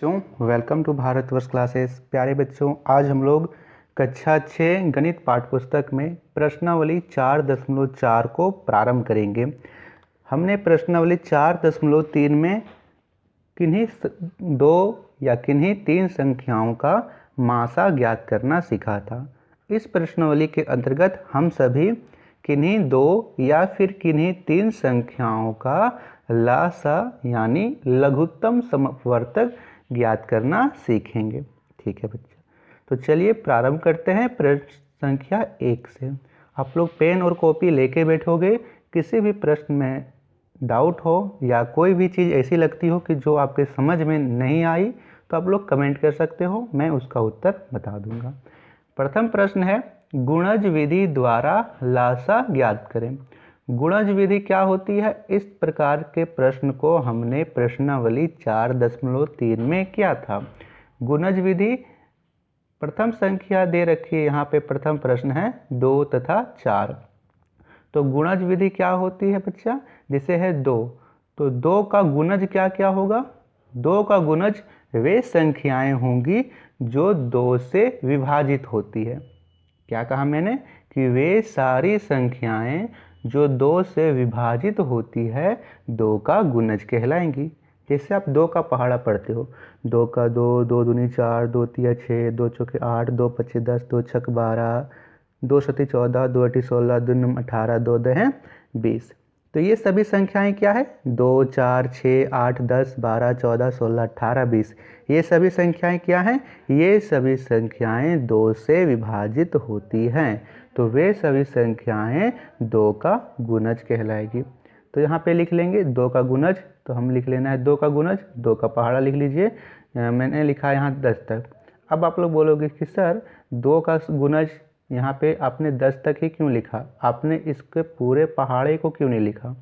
बच्चों welcome to Bharatvarsh classes. प्यारे बच्चों, आज हम लोग कक्षा 6 गणित पाठ्यपुस्तक में प्रश्नावली 4.4 को प्रारंभ करेंगे। हमने प्रश्नावली 4.3 में किन्हीं दो या किन्हीं तीन संख्याओं का मासा ज्ञात करना सीखा था। इस प्रश्नावली के अंतर्गत हम सभी किन्हीं दो या फिर किन्हीं तीन संख्याओं का लासा यानी लघुत्तम समवर्तक ज्ञात करना सीखेंगे। ठीक है बच्चे, तो चलिए प्रारंभ करते हैं प्रश्न संख्या 1 से। आप लोग पेन और कॉपी लेके बैठोगे। किसी भी प्रश्न में डाउट हो या कोई भी चीज़ ऐसी लगती हो कि जो आपके समझ में नहीं आई तो आप लोग कमेंट कर सकते हो, मैं उसका उत्तर बता दूंगा। प्रथम प्रश्न है, गुणज विधि द्वारा लासा ज्ञात करें। गुणज विधि क्या होती है? इस प्रकार के प्रश्न को हमने प्रश्नावली 4.3 में किया था। गुणज विधि, प्रथम संख्या दे रखी है यहाँ पे। प्रथम प्रश्न है 2 तथा 4। तो गुणज विधि क्या होती है बच्चा? जैसे है 2, तो 2 का गुणज क्या क्या होगा? 2 का गुणज वे संख्याएं होंगी जो 2 से विभाजित होती है। क्या कहा मैंने? कि वे सारी संख्याएं जो 2 से विभाजित होती है 2 का गुणज कहलाएंगी। जैसे आप 2 का पहाड़ा पढ़ते हो, 2 का 2, 2 दूनी 4, 2 तिया 6, 2 चौके 8, 2 पच्चे 10, 2 छक 12, 2 सती 14, 2 अठी 16, 2 नम 18, 2 दह 20। तो ये सभी संख्याएं क्या है? 2, 4, 6, 8, 10, 12, 14, 16, 18, 20। ये सभी संख्याएं क्या हैं? ये सभी संख्याएं 2 से विभाजित होती हैं, तो वे सभी संख्याएं 2 का गुणज कहलाएगी। तो यहाँ पे लिख लेंगे 2 का गुणज, तो हम लिख लेना है 2 का गुणज। 2 का पहाड़ा लिख लीजिए, मैंने लिखा यहाँ 10 तक। अब आप लोग बोलोगे कि सर 2 का गुणज यहाँ पे आपने 10 तक ही क्यों लिखा, आपने इसके पूरे पहाड़े को क्यों नहीं लिखा?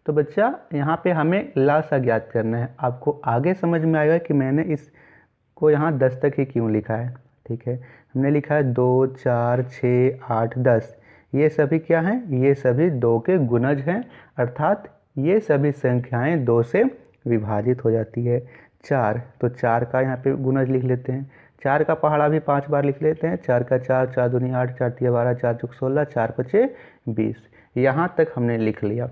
तो बच्चा यहाँ पे हमें लासा ज्ञात करना है। आपको आगे समझ में आएगा कि मैंने इसको यहाँ 10 तक ही क्यों लिखा है। ठीक है, हमने लिखा है 2, 4, 6, 8, 10। ये सभी क्या हैं? ये सभी 2 के गुणज हैं, अर्थात ये सभी संख्याएं 2 से विभाजित हो जाती है। 4, तो 4 का यहाँ पे गुणज लिख लेते हैं। 4 का पहाड़ा भी 5 बार लिख लेते हैं। 4 का 4, 4 दूनी 8, 4 तिया 12, 4 चौक 16, 4 पचे 20। यहाँ तक हमने लिख लिया।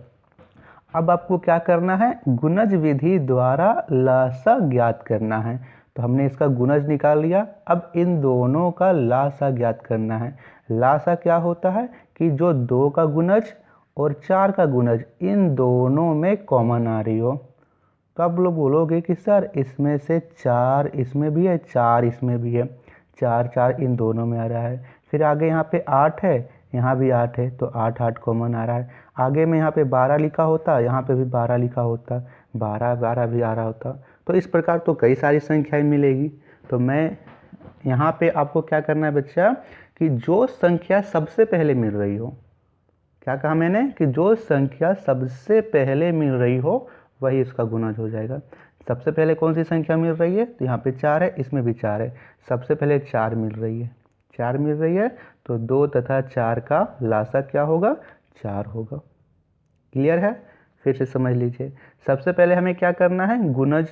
अब आपको क्या करना है? गुणज विधि द्वारा लासा ज्ञात करना है। तो हमने इसका गुणज निकाल लिया। अब इन दोनों का लासा ज्ञात करना है। लासा क्या होता है? कि जो 2 का गुणज और 4 का गुणज इन दोनों में कॉमन आ रही हो। तो आप लोग बोलोगे कि सर इसमें से 4 इसमें भी है, 4 इसमें भी है, 4 4 इन दोनों में आ रहा है। फिर आगे यहाँ पे 8 है, यहाँ भी 8 है, तो 8 8 कॉमन आ रहा है। आगे में यहाँ पे 12 लिखा होता, यहाँ पे भी 12 लिखा होता, 12 12 भी आ रहा होता। तो इस प्रकार तो कई सारी संख्याएं मिलेगी। तो मैं यहाँ पे आपको क्या करना है बच्चा, कि जो संख्या सबसे पहले मिल रही हो, क्या कहा मैंने? कि जो संख्या सबसे पहले मिल रही हो वही इसका गुणज हो जाएगा। सबसे पहले कौन सी संख्या मिल रही है? तो यहाँ पे 4 है, इसमें भी 4 है। सबसे पहले 4 मिल रही है, 4 मिल रही है, तो 2 तथा 4 का लासा क्या होगा? 4 होगा। क्लियर है? फिर से समझ लीजिए। सबसे पहले हमें क्या करना है? गुणज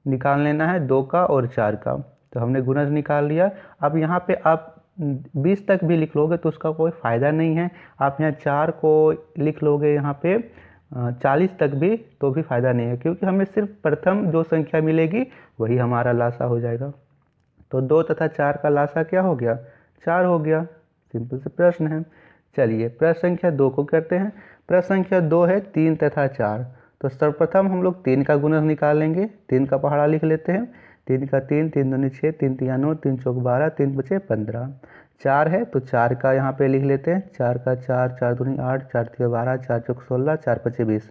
निकाल लेना है 2 का और 4 का। तो हमने गुणज निकाल लिया। अब यहाँ पे आप 20 तक भी लिख लोगे तो उसका कोई फ़ायदा नहीं है। आप यहाँ 4 को लिख लोगे यहाँ पे 40 तक भी, तो भी फ़ायदा नहीं है, क्योंकि हमें सिर्फ प्रथम जो संख्या मिलेगी वही हमारा लासा हो जाएगा। तो 2 तथा 4 का लासा क्या हो गया? 4 हो गया। सिंपल से प्रश्न है। चलिए प्रश्न संख्या 2 को करते हैं। प्रश्न संख्या 2 है 3 तथा 4। तो सर्वप्रथम हम लोग 3 का गुणज निकालेंगे। 3 का पहाड़ा लिख लेते हैं। 3 का 3, 3 दूनी 6, 3 तिया 9, 3 चौक 12, 3 बचे 15। 4 है तो 4 का यहाँ पे लिख लेते हैं। 4 का 4, 4 दूनी 8, 4 तिया 12, 4 चौक 16, 4 पचे 20।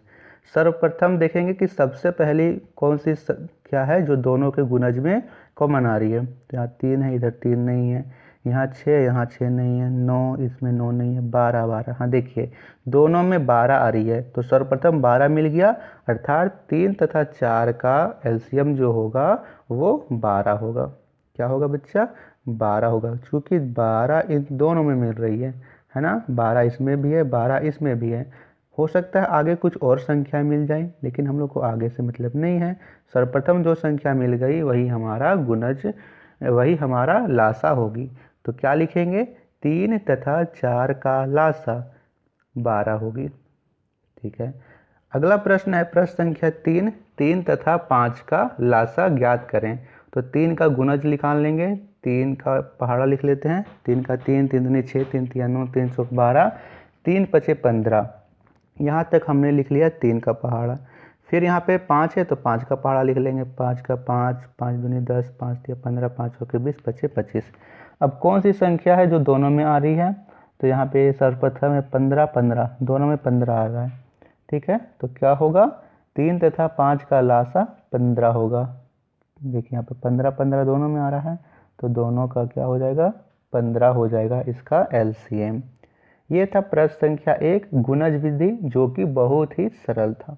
सर्वप्रथम देखेंगे कि सबसे पहली कौन सी संख्या है जो दोनों के गुणज में कॉमन आ रही है। तो यहाँ 3 है, इधर 3 नहीं है, यहाँ 6, यहाँ 6 नहीं है, 9, इसमें 9 नहीं है, 12 12। हाँ देखिए दोनों में 12 आ रही है, तो सर्वप्रथम 12 मिल गया, अर्थात 3 तथा 4 का एलसीएम जो होगा वो 12 होगा। क्या होगा बच्चा? 12 होगा, क्योंकि 12 इन दोनों में मिल रही है ना। 12 इसमें भी है, 12 इसमें भी है। हो सकता है आगे कुछ और संख्या मिल जाए, लेकिन हम लोग को आगे से मतलब नहीं है। सर्वप्रथम जो संख्या मिल गई वही हमारा गुणज, वही हमारा लासा होगी। तो क्या लिखेंगे, 3 तथा 4 का लासा 12 होगी। ठीक है, अगला प्रश्न है प्रश्न संख्या 3, 3 तथा 5 का लासा ज्ञात करें। तो 3 का गुणज निकाल लेंगे, 3 का पहाड़ा लिख लेते हैं, 3 का 3, 3 दूनी 6, 3 तिया 9, 3 चौक 12, 3 पचे 15। यहाँ तक हमने लिख लिया 3 का पहाड़ा। फिर यहाँ पे 5 है तो 5 का पहाड़ा लिख लेंगे, 5 का 5, 5 दूनी 10, 5 तिया 15, 5 चौके 20, पचे 25। अब कौन सी संख्या है जो दोनों में आ रही है, तो यहाँ पे सर्वप्रथम है 15, 15 दोनों में 15 आ रहा है। ठीक है, तो क्या होगा, 3 तथा 5 का लासा 15 होगा। देखिए यहाँ पे 15, 15 दोनों में आ रहा है, तो दोनों का क्या हो जाएगा, 15 हो जाएगा इसका एलसीएम। ये था प्रश्न संख्या 1 गुणज विधि, जो कि बहुत ही सरल था।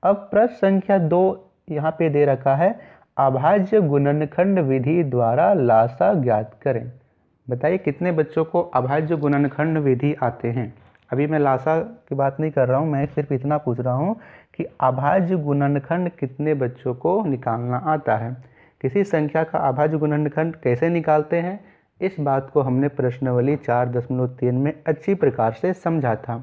अब प्रश्न संख्या 2 यहाँ पे दे रखा है, अभाज्य गुणनखंड विधि द्वारा लासा ज्ञात करें। बताइए कितने बच्चों को अभाज्य गुणनखंड विधि आते हैं। अभी मैं लासा की बात नहीं कर रहा हूँ, मैं सिर्फ इतना पूछ रहा हूँ कि अभाज्य गुणनखंड कितने बच्चों को निकालना आता है। किसी संख्या का अभाज्य गुणनखंड कैसे निकालते हैं, इस बात को हमने प्रश्नावली 4.3 में अच्छी प्रकार से समझा था।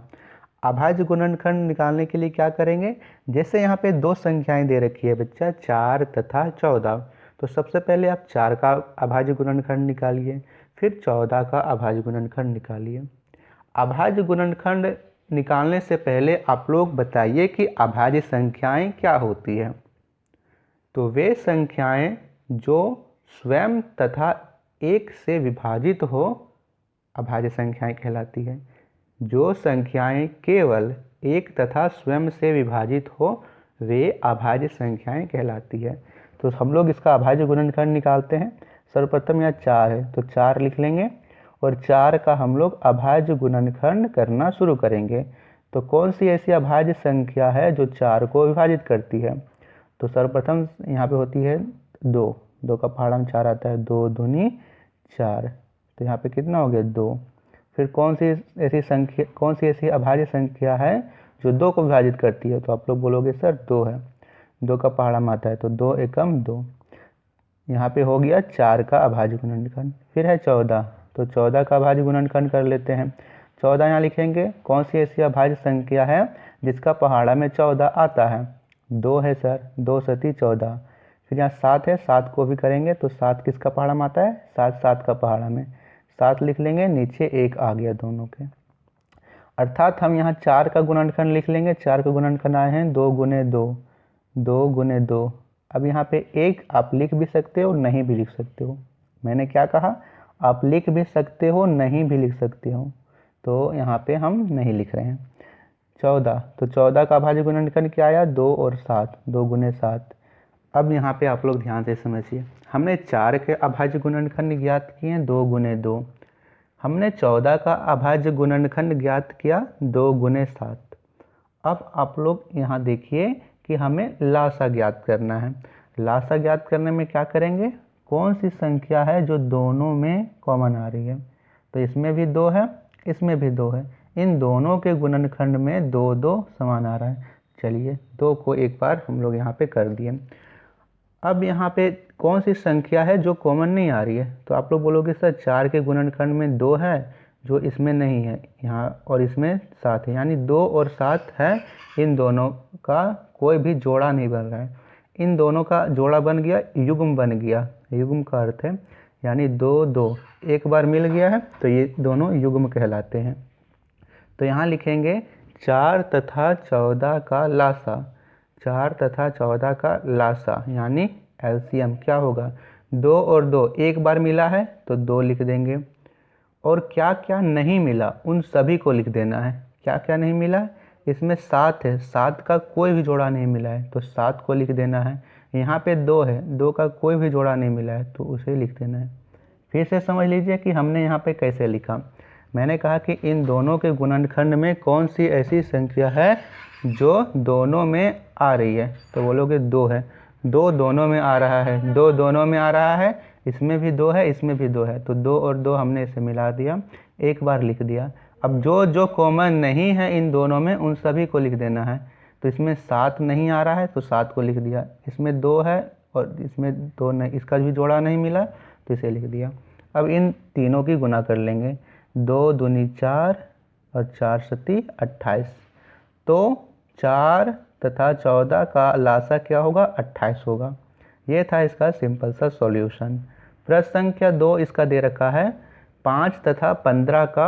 अभाज्य गुणनखंड निकालने के लिए क्या करेंगे, जैसे यहाँ पे दो संख्याएं दे रखी है बच्चा, 4 तथा 14, तो सबसे पहले आप 4 का अभाज्य गुणनखंड निकालिए, फिर 14 का अभाज्य गुणनखंड निकालिए। अभाज्य गुणनखंड निकालने से पहले आप लोग बताइए कि अभाज्य संख्याएं क्या होती है। तो वे संख्याएं जो स्वयं तथा 1 से विभाजित हो अभाज्य संख्याएं कहलाती है। जो संख्याएं केवल 1 तथा स्वयं से विभाजित हो वे अभाज्य संख्याएं कहलाती है। तो हम लोग इसका अभाज्य गुणनखंड निकालते हैं। सर्वप्रथम यहाँ 4 है तो 4 लिख लेंगे और 4 का हम लोग अभाज्य गुणनखंड करना शुरू करेंगे। तो कौन सी ऐसी अभाज्य संख्या है जो 4 को विभाजित करती है, तो सर्वप्रथम यहाँ पे होती है 2, 2 का पहाड़ा में 4 आता है, 2 दूनी 4, तो यहाँ पे कितना हो गया 2। फिर कौन सी ऐसी अभाज्य संख्या है जो 2 को विभाजित करती है, तो आप लोग बोलोगे सर 2 है, 2 का पहाड़ा में आता है तो 2 एकम 2, यहाँ पे हो गया 4 का अभाज्य गुणनखंड। फिर है 14, तो 14 का अभाज्य गुणनखंड कर लेते हैं। 14 यहाँ लिखेंगे, कौन सी ऐसी अभाज्य संख्या है जिसका पहाड़ा में 14 आता है, 2 है सर, 2 सती 14। फिर यहाँ 7 है, 7 को भी करेंगे तो 7 किसका पहाड़ा में आता है, 7 का पहाड़ा में, 7 लिख लेंगे, नीचे 1 आ गया दोनों के, अर्थात हम यहाँ 4 का गुणनखंड लिख लेंगे। 4 का गुणनखंड आए हैं 2 गुने 2, 2 गुने 2। अब यहाँ पे 1 आप लिख भी सकते हो नहीं भी लिख सकते हो। मैंने क्या कहा, आप लिख भी सकते हो नहीं भी लिख सकते हो, तो यहाँ पे हम नहीं लिख रहे हैं। 14, तो 14 का अभाज्य गुणनखंड क्या आया, 2 और 7, 2 गुने 7। अब यहाँ पे आप लोग ध्यान से समझिए, हमने 4 के अभाज्य गुणनखंड ज्ञात किए 2 गुने 2, हमने 14 का अभाज्य गुणनखंड ज्ञात किया 2 गुने 7। अब आप लोग यहाँ देखिए कि हमें लासा ज्ञात करना है। लासा ज्ञात करने में क्या करेंगे, कौन सी संख्या है जो दोनों में कॉमन आ रही है, तो इसमें भी 2 है इसमें भी 2 है, इन दोनों के गुणनखंड में 2 2 समान आ रहा है। चलिए 2 को एक बार हम लोग यहाँ पे कर दिए। अब यहाँ पे कौन सी संख्या है जो कॉमन नहीं आ रही है, तो आप लोग बोलोगे सर 4 के गुणनखंड में 2 है जो इसमें नहीं है यहाँ, और इसमें 7 है, यानी 2 और 7 है, इन दोनों का कोई भी जोड़ा नहीं बन रहा है। इन दोनों का जोड़ा बन गया, युग्म बन गया, युग्म का अर्थ है यानी 2 2 एक बार मिल गया है तो ये दोनों युग्म कहलाते हैं। तो यहाँ लिखेंगे 4 तथा 14 का लासा, 4 तथा 14 का लासा यानी एलसीएम क्या होगा, 2 और 2 एक बार मिला है तो 2 लिख देंगे, और क्या क्या नहीं मिला उन सभी को लिख देना है। क्या क्या नहीं मिला, इसमें 7 है, 7 का कोई भी जोड़ा नहीं मिला है तो 7 को लिख देना है। यहाँ पे 2 है, 2 का कोई भी जोड़ा नहीं मिला है तो उसे लिख देना है। फिर से समझ लीजिए कि हमने यहाँ पे कैसे लिखा। मैंने कहा कि इन दोनों के गुणनखंड में कौन सी ऐसी संख्या है जो दोनों में आ रही है, तो बोलोगे 2 है, 2 दोनों में आ रहा है, 2 दोनों में आ रहा है, इसमें भी 2 है इसमें भी 2 है, तो 2 और 2 हमने इसे मिला दिया, एक बार लिख दिया। अब जो जो कॉमन नहीं है इन दोनों में उन सभी को लिख देना है। तो इसमें 7 नहीं आ रहा है तो 7 को लिख दिया, इसमें 2 है और इसमें 2 नहीं, इसका भी जोड़ा नहीं मिला तो इसे लिख दिया। अब इन तीनों की गुना कर लेंगे, 2 दूनी 4 और 4 सती 28। तो 4 तथा 14 का लासा क्या होगा, 28 होगा। ये था इसका सिंपल सा सॉल्यूशन। प्रश्न संख्या 2 इसका दे रखा है 5 तथा 15 का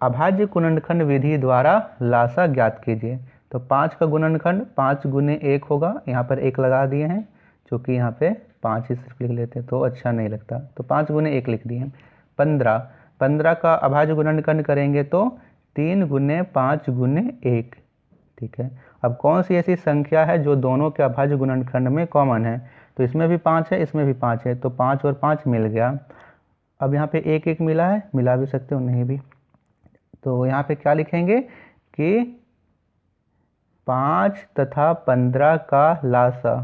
अभाज्य गुणनखंड विधि द्वारा लासा ज्ञात कीजिए। तो 5 का गुणनखंड 5 गुने 1 होगा, यहाँ पर 1 लगा दिए हैं क्योंकि यहाँ पे 5 ही सिर्फ लिख लेते तो अच्छा नहीं लगता, तो 5 गुने 1 लिख दिए। 15 का अभाज्य गुणनखंड करेंगे तो 3 गुने 5 गुने 1, ठीक है। अब कौन सी ऐसी संख्या है जो दोनों के अभाज्य गुणनखंड में कॉमन है, तो इसमें भी 5 है इसमें भी 5 है, तो 5 और 5 मिल गया। अब यहाँ पे 1 1 मिला है, मिला भी सकते हो नहीं भी, तो यहाँ पे क्या लिखेंगे कि 5 तथा 15 का लासा,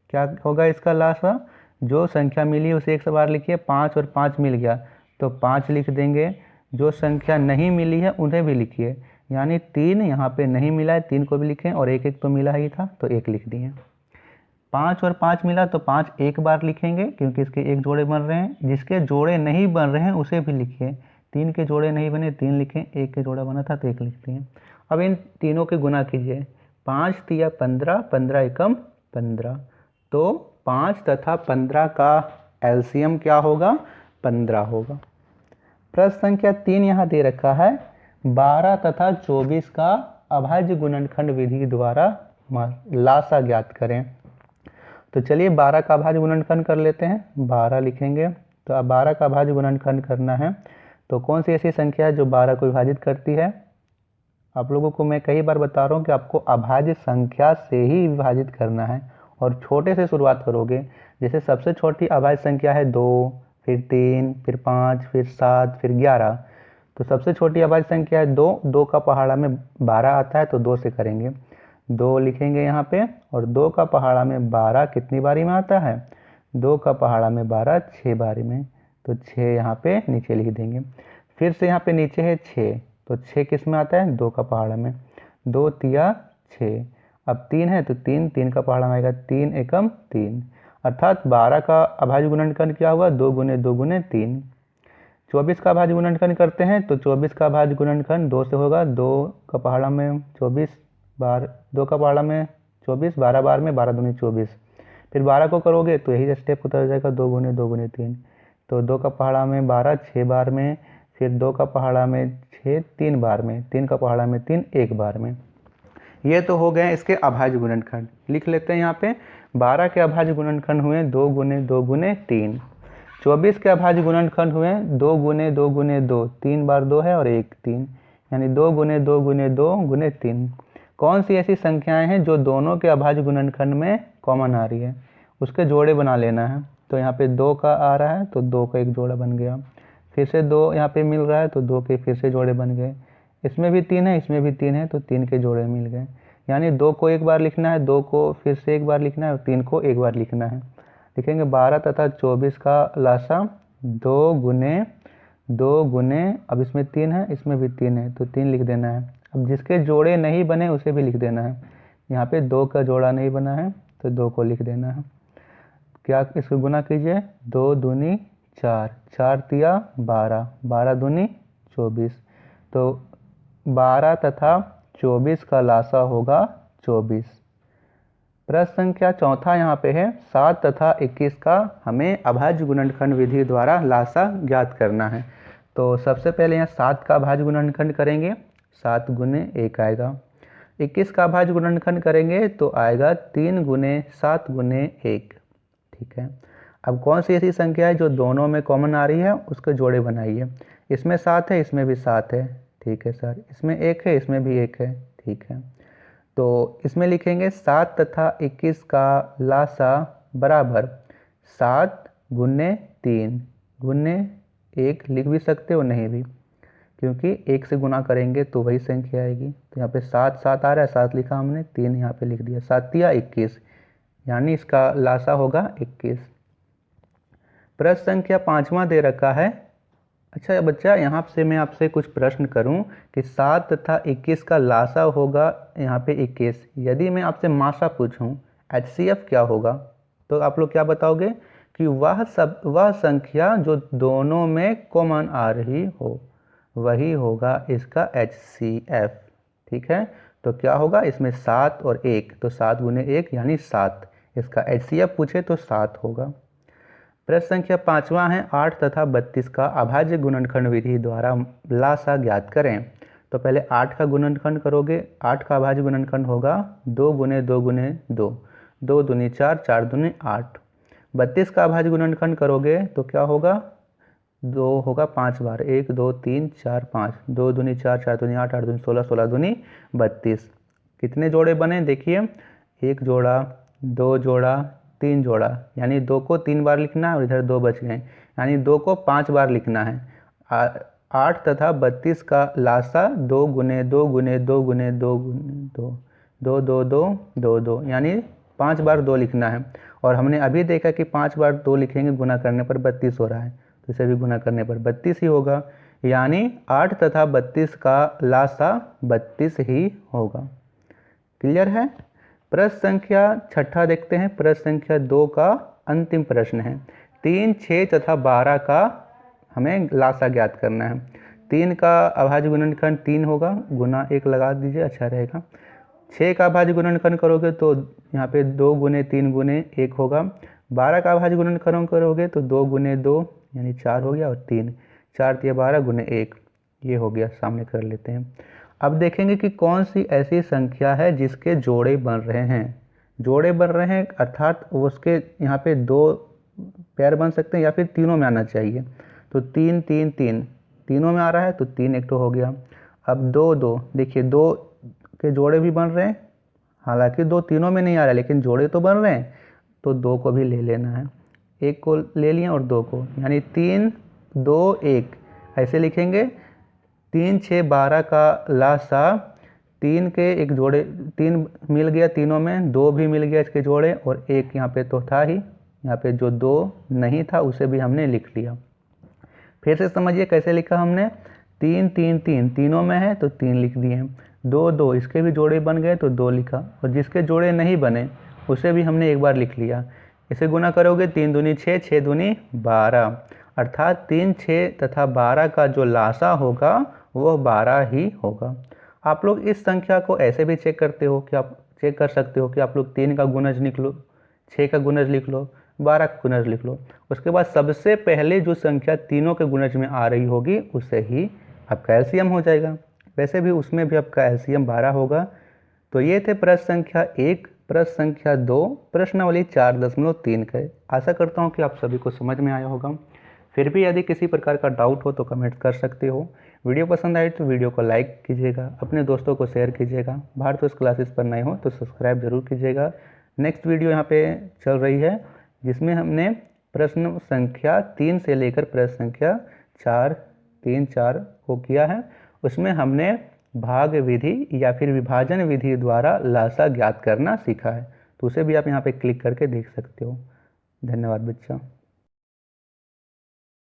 क्या होगा इसका लासा, जो संख्या मिली उसे 1 बार लिखिए, 5 और 5 मिल गया तो 5 लिख देंगे, जो संख्या नहीं मिली है उन्हें भी लिखिए, यानी 3 यहाँ पे नहीं मिला है 3 को भी लिखें और 1 1 तो मिला ही था तो 1 लिख दिए। 5 और 5 मिला तो 5 एक बार लिखेंगे क्योंकि इसके एक जोड़े बन रहे हैं, जिसके जोड़े नहीं बन रहे हैं उसे भी लिखिए, 3 के जोड़े नहीं बने 3 लिखें, 1 के जोड़ा बना था तो 1 लिखते हैं। अब इन तीनों के गुना कीजिए, 5 तिया 15, 15 एकम 15, तो 5 तथा 15 का एलसीएम क्या होगा, 15 होगा। प्रश्न संख्या 3 यहाँ दे रखा है 12 तथा 24 का अभाज्य गुणनखंड विधि द्वारा लासा ज्ञात करें। तो चलिए 12 का अभाज्य गुणनखंड कर लेते हैं, 12 लिखेंगे। तो अब 12 का अभाज्य गुणनखंड करना है तो कौन सी ऐसी संख्या है जो 12 को विभाजित करती है। आप लोगों को मैं कई बार बता रहा हूँ कि आपको अभाज्य संख्या से ही विभाजित करना है और छोटे से शुरुआत करोगे। जैसे सबसे छोटी अभाज्य संख्या है 2, फिर 3, फिर 5, फिर 7, फिर 11। तो सबसे छोटी अभाज्य संख्या है 2, 2 का पहाड़ा में 12 आता है तो 2 से करेंगे, 2 लिखेंगे यहाँ पे, और 2 का पहाड़ा में 12 कितनी बारी में आता है, 2 का पहाड़ा में 12 6 बारी में, तो 6 यहाँ पे नीचे लिख देंगे। फिर से यहाँ पे नीचे है 6, तो 6 किस में आता है, 2 का पहाड़ा में, 2 तिया 6। अब 3 है तो 3, 3 का पहाड़ा में आएगा 3 एकम 3, अर्थात 12 का अभाज्य गुणनखंड क्या हुआ, 2 गुने 2 गुने 3। 24 का अभाज्य गुणनखंड करते हैं तो 24 का अभाज्य गुणनखंड 2 से होगा, 2 का पहाड़ा में 24 बार, 2 का पहाड़ा में 24, 12 बार में 12 दूनी 24। फिर 12 को करोगे तो यही स्टेप उतर जाएगा, 2 गुने 2 गुने 3, तो 2 का पहाड़ा में 12 6 बार में, फिर 2 का पहाड़ा में 6 3 बार में, 3 का पहाड़ा में 3 1 बार में। ये तो हो गए इसके अभाज्य गुणनखंड। लिख लेते हैं यहाँ पे 12 के अभाज्य गुणनखंड हुए 2 गुने 2 गुने 3। 24 के अभाज्य गुणनखंड हुए 2 गुने 2 गुने 2, 3 बार 2 है और 1 3, यानी 2 गुने 2 गुने 2 गुने 3। कौन सी ऐसी संख्याएं हैं जो दोनों के अभाज्य गुणनखंड में कॉमन आ रही है, उसके जोड़े बना लेना है। तो यहाँ पे 2 का आ रहा है तो 2 का एक जोड़ा बन गया, फिर से 2 यहाँ पे मिल रहा है तो 2 के फिर से जोड़े बन गए, इसमें भी 3 है इसमें भी 3 है तो 3 के जोड़े मिल गए, यानी 2 को एक बार लिखना है, 2 को फिर से एक बार लिखना है और 3 को एक बार लिखना है। लिखेंगे 12 तथा 24 का लासा 2 गुने 2 गुने, अब इसमें 3 है इसमें भी 3 है तो 3 लिख देना है। अब जिसके जोड़े नहीं बने उसे भी लिख देना है, यहाँ पे 2 का जोड़ा नहीं बना है तो 2 को लिख देना है। क्या इसको गुना कीजिए, 2 दूनी 4, 4 तिया 12, 12 दूनी 24, तो 12 तथा 24 का लासा होगा 24। प्रश्न संख्या 4 यहाँ पे है 7 तथा 21 का हमें अभाज्य गुणनखंड विधि द्वारा लासा ज्ञात करना है। तो सबसे पहले यहाँ 7 का अभाज्य गुणनखंड करेंगे, 7 गुने 1 आएगा। 21 का अभाज्य गुणनखंड करेंगे तो आएगा 3 गुने 7 गुने 1, ठीक है। अब कौन सी ऐसी संख्या है जो दोनों में कॉमन आ रही है, उसके जोड़े बनाइए। इसमें 7 है इसमें भी 7 है, ठीक है सर, इसमें 1 है इसमें भी 1 है, ठीक है। तो इसमें लिखेंगे 7 तथा 21 का लासा बराबर 7 गुने 3 गुने 1, लिख भी सकते हो नहीं भी, क्योंकि 1 से गुना करेंगे तो वही संख्या आएगी। तो यहाँ पे 7 7 आ रहा है, 7 लिखा हमने, 3 यहाँ पे लिख दिया, 7 तिया 21, यानी इसका लासा होगा 21। प्रश्न संख्या 5वां दे रखा है, अच्छा बच्चा, यहाँ से मैं आपसे कुछ प्रश्न करूँ कि 7 तथा 21 का लासा होगा यहाँ पे 21। यदि मैं आपसे मासा पूछूँ HCF क्या होगा, तो आप लोग क्या बताओगे कि वह संख्या जो दोनों में कॉमन आ रही हो वही होगा इसका HCF। ठीक है, तो क्या होगा इसमें 7 और 1, तो 7 गुने 1 यानी 7। इसका HCF पूछे तो 7 होगा। प्रश्न संख्या 5वां है 8 तथा 32 का अभाज्य गुणनखंड विधि द्वारा लासा ज्ञात करें। तो पहले 8 का गुणनखंड करोगे, 8 का अभाज्य गुणनखंड होगा 2 गुने 2 गुने 2, 2 दूनी 4, 4 दूनी 8। 32 का अभाज्य गुणनखंड करोगे तो क्या होगा, 2 होगा 5 बार, 1 2 3 4 5, 2 दूनी 4, 4 दूनी 8, 8 दूनी 16, 16 दूनी 32। कितने जोड़े बने देखिए, 1 जोड़ा, 2 जोड़ा, 3 जोड़ा, यानी 2 को 3 बार लिखना है और इधर 2 बच गए, यानी 2 को 5 बार लिखना है। 8 तथा 32 का लासा 2 गुने 2 गुने 2 गुने 2 गुने 2, 2 2 2 2 2, यानी 5 बार 2 लिखना है। और हमने अभी देखा कि 5 बार 2 लिखेंगे गुना करने पर 32 हो रहा है, तो इसे भी गुना करने पर 32 ही होगा, यानी 8 तथा 32 का लासा 32 ही होगा। क्लियर है। प्रश्न संख्या 6 देखते हैं। प्रश्न संख्या 2 का अंतिम प्रश्न है। 3, 6 तथा 12 का हमें लासा ज्ञात करना है। 3 का अभाज्य गुणनखंड 3 होगा, गुना 1 लगा दीजिए, अच्छा रहेगा। 6 का अभाज्य गुणनखंड करोगे तो यहाँ पे 2 गुने 3 गुने 1 होगा। 12 का अभाज्य गुणनखंड करोगे तो 2 गुने 2 यानी 4 हो गया, और 3, 4 3 12 गुने 1, ये हो गया। सामने कर लेते हैं। अब देखेंगे कि कौन सी ऐसी संख्या है जिसके जोड़े बन रहे हैं। जोड़े बन रहे हैं अर्थात उसके यहाँ पे 2 पेयर बन सकते हैं या फिर तीनों में आना चाहिए। तो 3 3 3 तीनों में आ रहा है तो 3 एक तो हो गया। अब 2 2, देखिए 2 के जोड़े भी बन रहे हैं, हालांकि 2 तीनों में नहीं आ रहा है लेकिन जोड़े तो बन रहे हैं, तो 2 को भी ले लेना है। 1 को ले लिया और 2 को, यानी 3 2 1 ऐसे लिखेंगे। 3 6 12 का लासा 3 के एक जोड़े 3 मिल गया, तीनों में 2 भी मिल गया इसके जोड़े, और 1 यहाँ पे तो था ही, यहाँ पे जो 2 नहीं था उसे भी हमने लिख लिया। फिर से समझिए कैसे लिखा हमने। 3 3 3 तीनों में है तो 3 लिख दिए। 2 2 इसके भी जोड़े बन गए तो 2 लिखा, और जिसके जोड़े नहीं बने उसे भी हमने एक बार लिख लिया। इसे गुना करोगे 3 दूनी 6, 6 दूनी 12, अर्थात 3 6 तथा 12 का जो लासा होगा वह 12 ही होगा। आप लोग इस संख्या को ऐसे भी चेक करते हो कि आप चेक कर सकते हो कि आप लोग 3 का गुणज लिख लो, 6 का गुणज लिख लो, 12 का गुणज लिख लो, उसके बाद सबसे पहले जो संख्या तीनों के गुणज में आ रही होगी उसे ही आपका एलसीएम हो जाएगा। वैसे भी उसमें भी आपका एलसीएम 12 होगा। तो ये थे प्रश्न संख्या 1, प्रश्न संख्या 2, प्रश्नावली 4.3 के। आशा करता हूँ कि आप सभी को समझ में आया होगा। फिर भी यदि किसी प्रकार का डाउट हो तो कमेंट कर सकते हो। वीडियो पसंद आए तो वीडियो को लाइक कीजिएगा, अपने दोस्तों को शेयर कीजिएगा। भारतवर्ष क्लासेस पर नए हो तो सब्सक्राइब जरूर कीजिएगा। नेक्स्ट वीडियो यहाँ पे चल रही है जिसमें हमने प्रश्न संख्या 3 से लेकर प्रश्न संख्या 4 3 4 को किया है। उसमें हमने भाग विधि या फिर विभाजन विधि द्वारा लासा ज्ञात करना सीखा है, तो उसे भी आप यहाँ पे क्लिक करके देख सकते हो। धन्यवाद बच्चा।